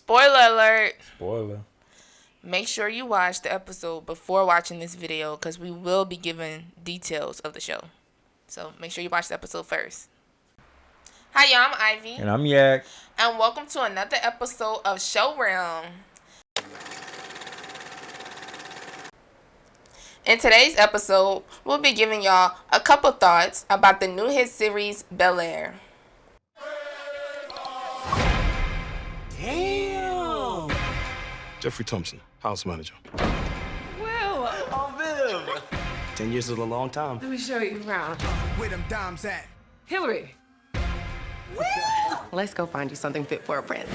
Spoiler alert. Spoiler. Make sure you watch the episode before watching this video because we will be giving details of the show. So make sure you watch the episode first. Hi, y'all. I'm Ivy. And I'm Yak. And welcome to another episode of Show Realm. In today's episode, we'll be giving y'all a couple thoughts about the new hit series Bel-Air. Damn! Jeffrey Thompson, house manager. Will! Oh, Viv! 10 years is a long time. Let me show you around. Where them dimes at? Hillary! Will! Let's go find you something fit for a prince.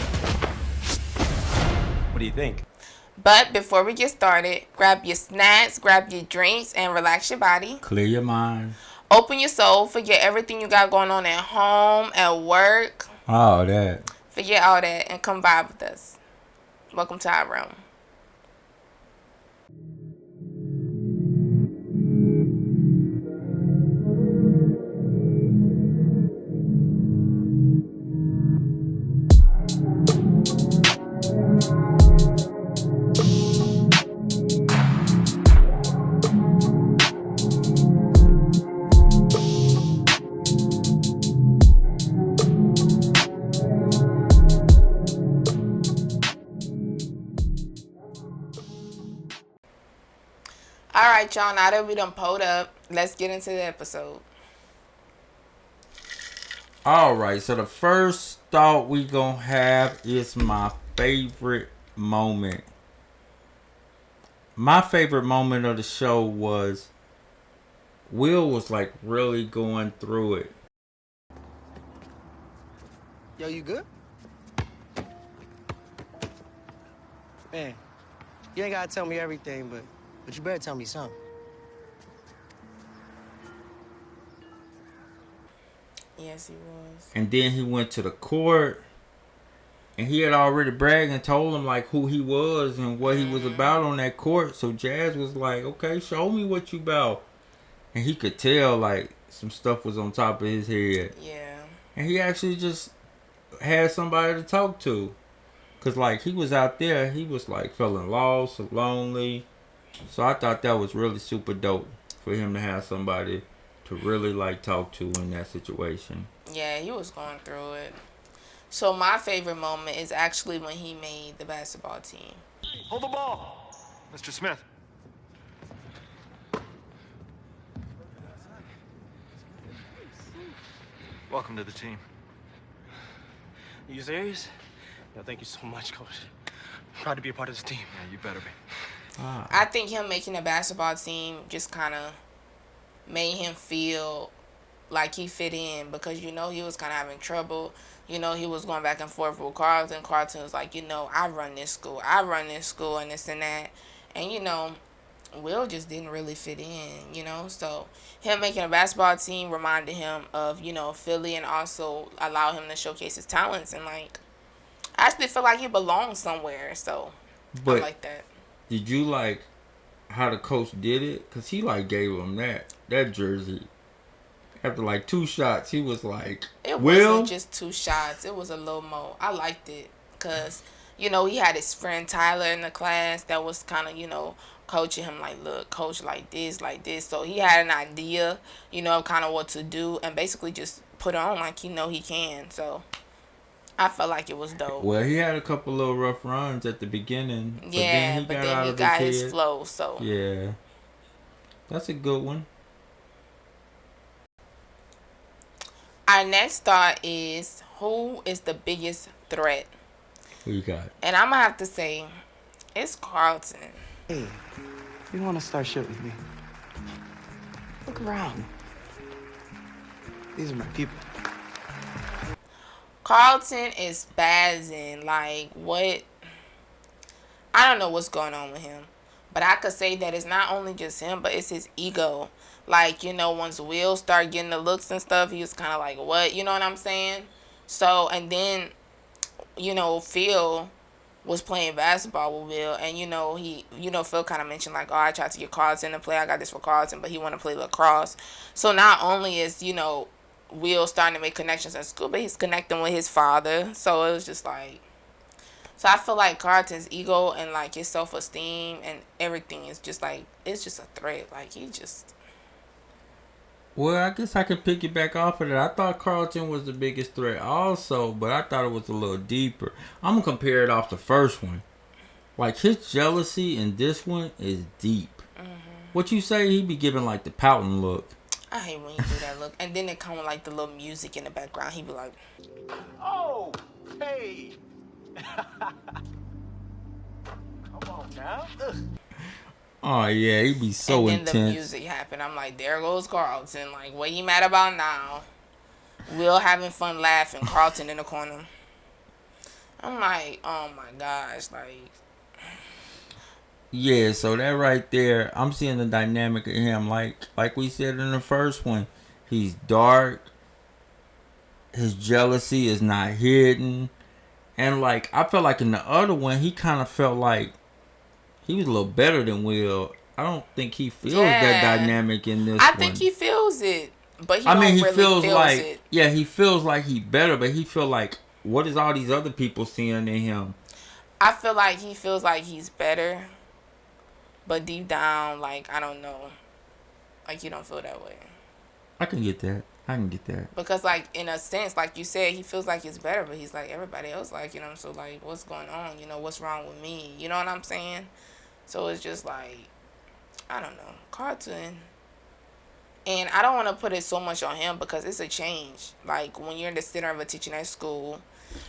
What do you think? But before we get started, grab your snacks, grab your drinks, and relax your body. Clear your mind. Open your soul, forget everything you got going on at home, at work. All that. Forget all that and come vibe with us. Welcome to our realm. Alright, y'all, now that we done pulled up, let's get into the episode. Alright, so the first thought we gonna have is my favorite moment. My favorite moment of the show was Will was like really going through it. Yo, you good? Man, you ain't gotta tell me everything, but you better tell me something. Yes, he was. And then he went to the court and he had already bragged and told him like who he was and what he was about on that court. So Jazz was like, okay, show me what you about. And he could tell like some stuff was on top of his head. Yeah. And he actually just had somebody to talk to. Cause like he was out there, he was like feeling lost, lonely. So I thought that was really super dope for him to have somebody to really like talk to in that situation. Yeah, he was going through it. So my favorite moment is actually when he made the basketball team. Hold the ball, Mr. Smith. Welcome to the team. Are you serious? Yo, thank you so much, Coach. I'm proud to be a part of this team. Yeah, you better be. I think him making the basketball team just kind of made him feel like he fit in because, he was kind of having trouble. He was going back and forth with Carlton. Carlton was like, I run this school, and this and that. And, Will just didn't really fit in, So him making a basketball team reminded him of, Philly and also allow him to showcase his talents. And, I actually feel like he belongs somewhere. So I like that. Did you like how the coach did it? Because he like gave him that jersey. After like 2 shots, he was like, it Will? wasn't just 2 shots. It was a little more. I liked it because, he had his friend Tyler in the class that was kind of, coaching him like, look, coach, like this. So he had an idea, kind of what to do and basically just put on like he can. So I felt like it was dope. Well, he had a couple little rough runs at the beginning. But then he got his flow. So yeah, that's a good one. Our next thought is, who is the biggest threat? Who you got? And I'm going to have to say, it's Carlton. Hey, you want to start shit with me? Look around. These are my people. Carlton is spazzing. Like, what? I don't know what's going on with him. But I could say that it's not only just him, but it's his ego. Like, once Will started getting the looks and stuff, he was kind of like, what? You know what I'm saying? So, and then, Phil was playing basketball with Will. And, Phil kind of mentioned, like, oh, I tried to get Carlton to play. I got this for Carlton, but he want to play lacrosse. So, not only is, Will starting to make connections at school, but he's connecting with his father. So, it was just like, So I feel like Carlton's ego and like his self-esteem and everything is just like, it's just a threat. Like he just. Well, I guess I can piggyback off of that. I thought Carlton was the biggest threat also, but I thought it was a little deeper. I'm going to compare it off the first one. Like, his jealousy in this one is deep. What you say, he be giving, like, the pouting look. I hate when he do that look. And then it come with like the little music in the background. He be like, Oh, hey. Come on now. Oh, yeah, he be so and then intense. the music happen. I'm like, there goes Carlton. Like, what he mad about now? Will having fun laughing. Carlton in the corner. I'm like, oh my gosh, like. Yeah, so that right there, I'm seeing the dynamic of him. Like we said in the first one, he's dark. His jealousy is not hidden. And, like, I felt like in the other one, he kind of felt like he was a little better than Will. I don't think he feels that dynamic in this one. I think he feels it, but he really feels like it. Yeah, he feels like he better, but he feel like, what is all these other people seeing in him? I feel like he feels like he's better, but deep down, like, I don't know, like, you don't feel that way. I can get that. Because, like, in a sense, like you said, he feels like it's better, but he's like everybody else, like, you know, so, like, what's going on? You know, what's wrong with me? You know what I'm saying? So it's just like, I don't know, Carlton. And I don't want to put it so much on him because it's a change. Like, when you're in the center of attention at school,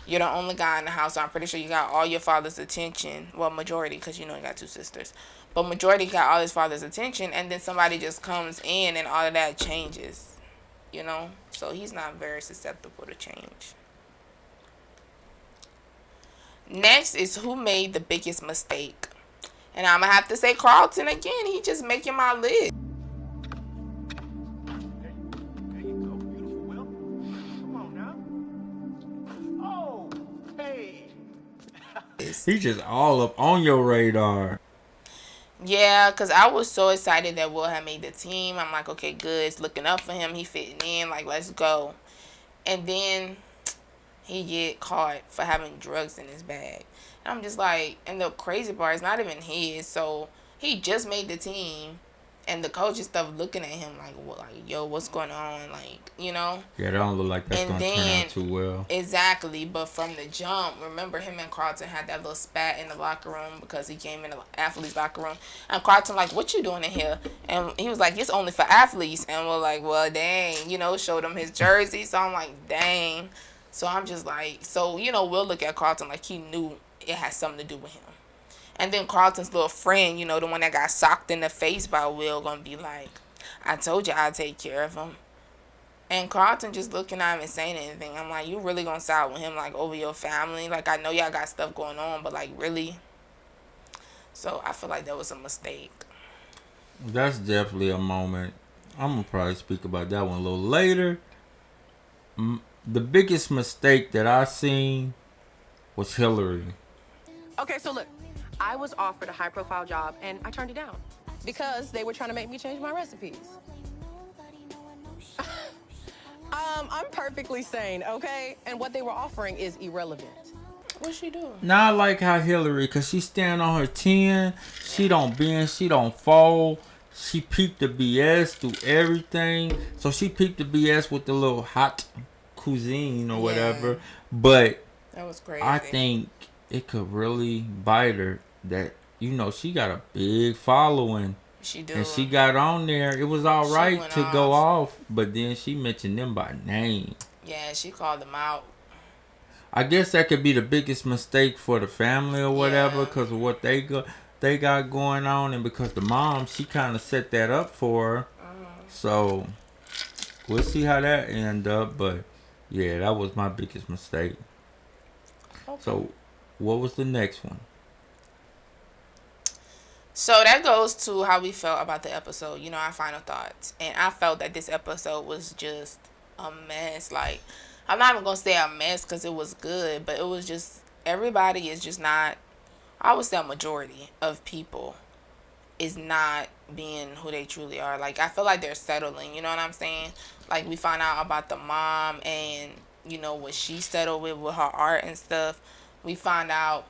you're the only guy in the house. So I'm pretty sure you got all your father's attention. Well, majority, because you know you got 2 sisters. But majority got all his father's attention. And then somebody just comes in and all of that changes. You know? So he's not very susceptible to change. Next is who made the biggest mistake. And I'm going to have to say Carlton again. He just making my list. There you go, beautiful Will. Come on now. Oh, hey. He's just all up on your radar. Yeah, because I was so excited that Will had made the team. I'm like, okay, good. It's looking up for him. He fitting in. Like, let's go. And then he get caught for having drugs in his bag. And I'm just like, and the crazy part is not even his. So he just made the team. And the coach and stuff looking at him like, what, like, yo, what's going on? Like, you know? Yeah, that don't look like that's going to turn out too well. Exactly. But from the jump, remember him and Carlton had that little spat in the locker room because he came in the athlete's locker room. And Carlton like, what you doing in here? And he was like, it's only for athletes. And we're like, well, dang. You know, showed him his jersey. So I'm like, dang. So I'm just like, so, you know, we'll look at Carlton like he knew it had something to do with him. And then Carlton's little friend, you know, the one that got socked in the face by Will, gonna be like, I told you I'd take care of him. And Carlton just looking at him and saying anything. I'm like, you really gonna side with him, like, over your family? Like, I know y'all got stuff going on, but, like, really? So I feel like that was a mistake. That's definitely a moment. I'm gonna probably speak about that one a little later. The biggest mistake that I seen was Hillary. Okay, so look, I was offered a high-profile job, and I turned it down because they were trying to make me change my recipes. I'm perfectly sane, okay? And what they were offering is irrelevant. What's she doing? Now I like how Hillary, cause she stand on her 10. She don't bend, she don't fold. She peeped the BS through everything. So she peeped the BS with the little hot cuisine or whatever. But that was crazy. I think it could really bite her that, you know, she got a big following. She do. And she got on there. It was all right to off. go off, but then she mentioned them by name. Yeah, she called them out. I guess that could be the biggest mistake for the family or whatever, because of what they got going on, and because the mom, she kind of set that up for her. So we'll see how that end up, but yeah, that was my biggest mistake. Okay. So what was the next one? So that goes to how we felt about the episode, you know, our final thoughts. And I felt that this episode was just a mess. Like, I'm not even going to say a mess because it was good, but it was just, everybody is just not, I would say a majority of people is not being who they truly are. Like, I feel like they're settling, you know what I'm saying? Like, we found out about the mom and, you know, what she settled with her art and stuff. We found out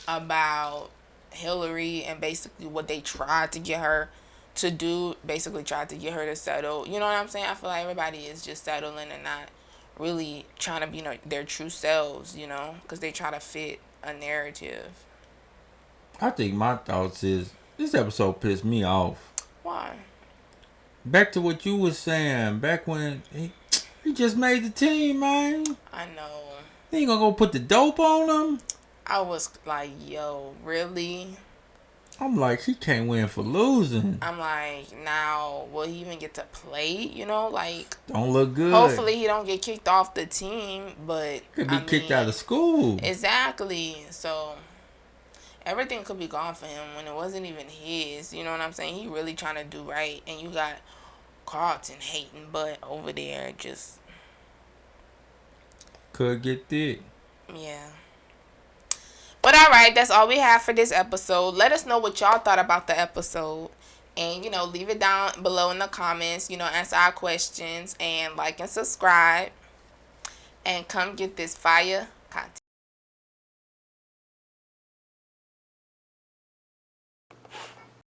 about Hillary and basically what they tried to get her to do. Basically tried to get her to settle. You know what I'm saying? I feel like everybody is just settling and not really trying to be their true selves, because they try to fit a narrative. I think my thoughts is this episode pissed me off. Why? Back to what you was saying. Back when he just made the team, man. I know. He ain't gonna go put the dope on him. I was like, yo, really? I'm like, he can't win for losing. I'm like, now, will he even get to play? Like... Don't look good. Hopefully he don't get kicked off the team, but... Could be kicked out of school. Exactly. So, everything could be gone for him when it wasn't even his. You know what I'm saying? He really trying to do right. And you got Carlton hating butt over there just... Could get thick. Yeah. But alright, that's all we have for this episode. Let us know what y'all thought about the episode. And, leave it down below in the comments. Answer our questions. And like and subscribe. And come get this fire content.